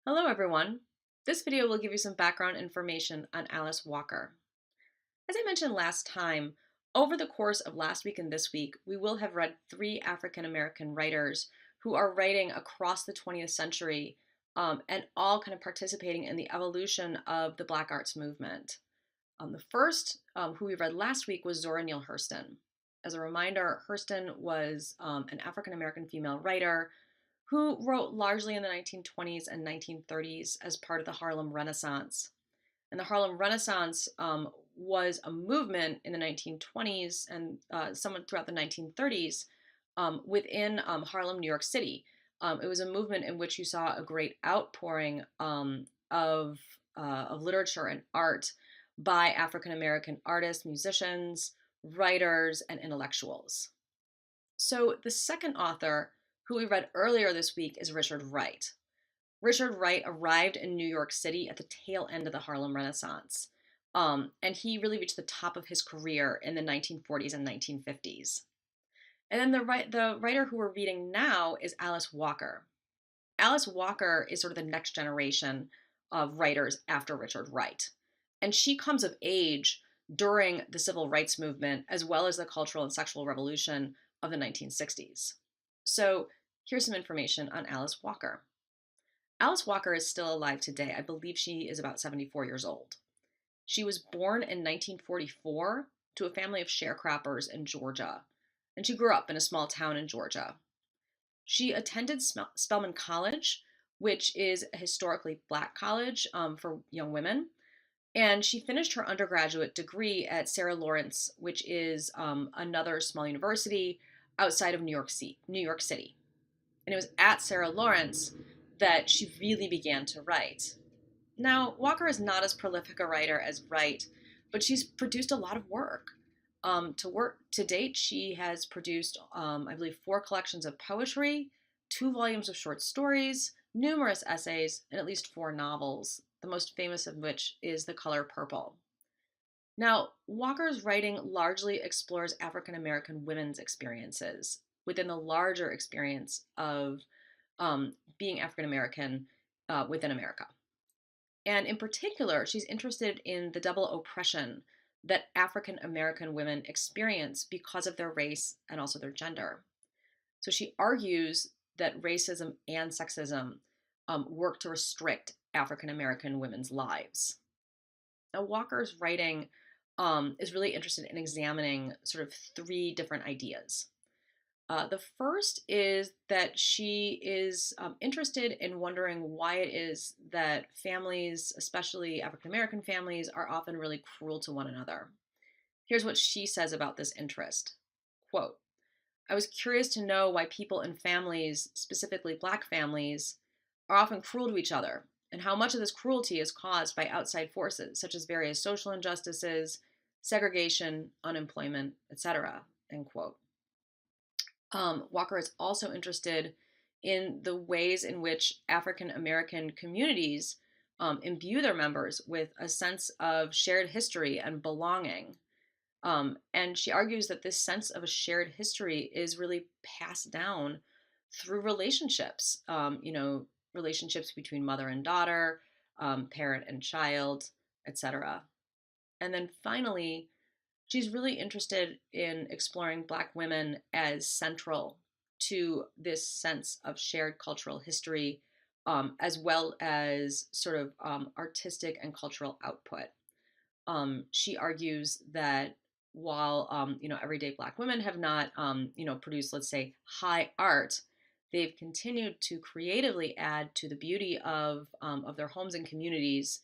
Hello everyone. This video will give you some background information on Alice Walker. As I mentioned last time, over the course of last week and this week, we will have read three African American writers who are writing across the 20th century and all kind of participating in the evolution of the Black arts movement. The first, who we read last week, was Zora Neale Hurston. As a reminder, Hurston was an African American female writer who wrote largely in the 1920s and 1930s as part of the Harlem Renaissance. And the Harlem Renaissance was a movement in the 1920s and somewhat throughout the 1930s within Harlem, New York City. It was a movement in which you saw a great outpouring of literature and art by African American artists, musicians, writers, and intellectuals. So the second author who we read earlier this week is Richard Wright. Richard Wright arrived in New York City at the tail end of the Harlem Renaissance, and he really reached the top of his career in the 1940s and 1950s. And then the writer who we're reading now is Alice Walker. Alice Walker is sort of the next generation of writers after Richard Wright. And she comes of age during the civil rights movement as well as the cultural and sexual revolution of the 1960s. So here's some information on Alice Walker. Alice Walker is still alive today. I believe she is about 74 years old. She was born in 1944 to a family of sharecroppers in Georgia, and she grew up in a small town in Georgia. She attended Spelman College, which is a historically Black college for young women, and she finished her undergraduate degree at Sarah Lawrence, which is another small university outside of New York City. And it was at Sarah Lawrence that she really began to write. Now, Walker is not as prolific a writer as Wright, but she's produced a lot of work. To date, she has produced, I believe, 4 collections of poetry, 2 volumes of short stories, numerous essays, and at least 4 novels, the most famous of which is The Color Purple. Now, Walker's writing largely explores African American women's experiences within the larger experience of being African American within America. And in particular, she's interested in the double oppression that African American women experience because of their race and also their gender. So she argues that racism and sexism work to restrict African American women's lives. Now, Walker's writing is really interested in examining sort of 3 different ideas. The first is that she is interested in wondering why it is that families, especially African American families, are often really cruel to one another. Here's what she says about this interest. Quote, I was curious to know why people in families, specifically Black families, are often cruel to each other, and how much of this cruelty is caused by outside forces, such as various social injustices, segregation, unemployment, etc. End quote. Walker is also interested in the ways in which African American communities imbue their members with a sense of shared history and belonging. And she argues that this sense of a shared history is really passed down through relationships, relationships between mother and daughter, parent and child, etc. And then finally, she's really interested in exploring Black women as central to this sense of shared cultural history, as well as sort of artistic and cultural output. She argues that while everyday Black women have not produced, let's say, high art, they've continued to creatively add to the beauty of their homes and communities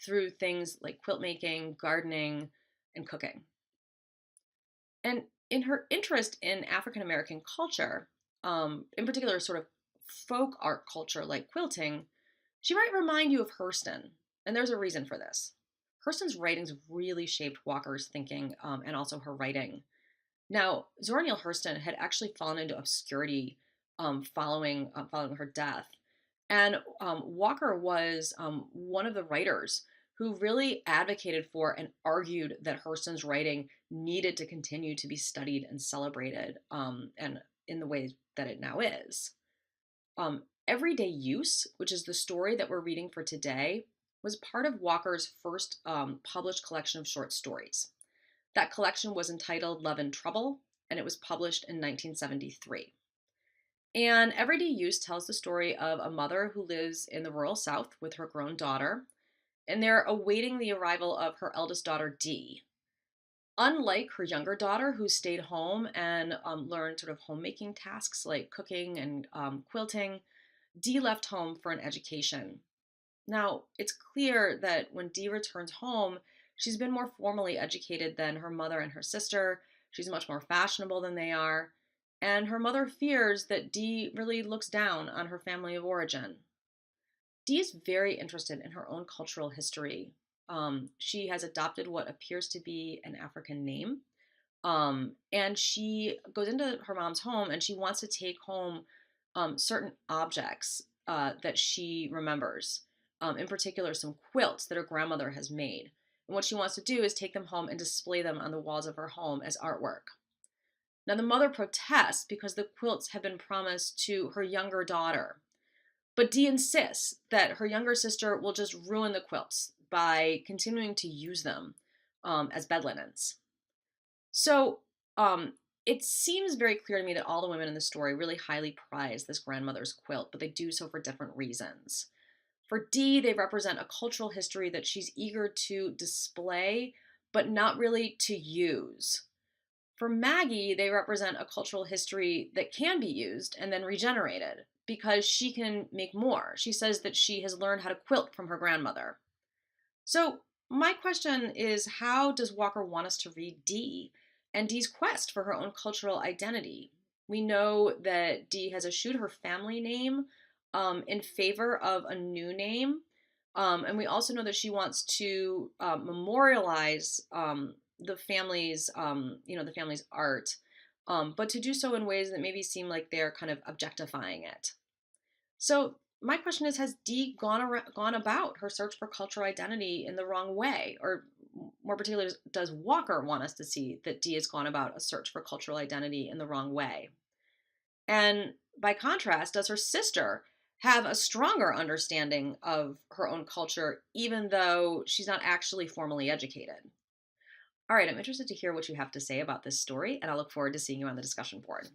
through things like quilt making, gardening, and cooking. And in her interest in African American culture, in particular, sort of folk art culture like quilting, she might remind you of Hurston. And there's a reason for this. Hurston's writings really shaped Walker's thinking and also her writing. Now, Zora Neale Hurston had actually fallen into obscurity following her death. And Walker was one of the writers who really advocated for and argued that Hurston's writing needed to continue to be studied and celebrated, and in the way that it now is. Everyday Use, which is the story that we're reading for today, was part of Walker's first published collection of short stories. That collection was entitled Love and Trouble, and it was published in 1973. And Everyday Use tells the story of a mother who lives in the rural South with her grown daughter, and they're awaiting the arrival of her eldest daughter, Dee. Unlike her younger daughter, who stayed home and learned sort of homemaking tasks like cooking and quilting, Dee left home for an education. Now, it's clear that when Dee returns home, she's been more formally educated than her mother and her sister. She's much more fashionable than they are. And her mother fears that Dee really looks down on her family of origin. Dee is very interested in her own cultural history. She has adopted what appears to be an African name. And she goes into her mom's home and she wants to take home certain objects that she remembers, in particular, some quilts that her grandmother has made. And what she wants to do is take them home and display them on the walls of her home as artwork. Now, the mother protests because the quilts have been promised to her younger daughter. But Dee insists that her younger sister will just ruin the quilts by continuing to use them as bed linens. So it seems very clear to me that all the women in the story really highly prize this grandmother's quilt, but they do so for different reasons. For Dee, they represent a cultural history that she's eager to display, but not really to use. For Maggie, they represent a cultural history that can be used and then regenerated because she can make more. She says that she has learned how to quilt from her grandmother. So, my question is, how does Walker want us to read Dee and Dee's quest for her own cultural identity? We know that Dee has eschewed her family name in favor of a new name. And we also know that she wants to memorialize the family's art, but to do so in ways that maybe seem like they're kind of objectifying it. So my question is, has Dee gone about her search for cultural identity in the wrong way? Or more particularly, does Walker want us to see that Dee has gone about a search for cultural identity in the wrong way? And by contrast, does her sister have a stronger understanding of her own culture, even though she's not actually formally educated? All right, I'm interested to hear what you have to say about this story, and I look forward to seeing you on the discussion board.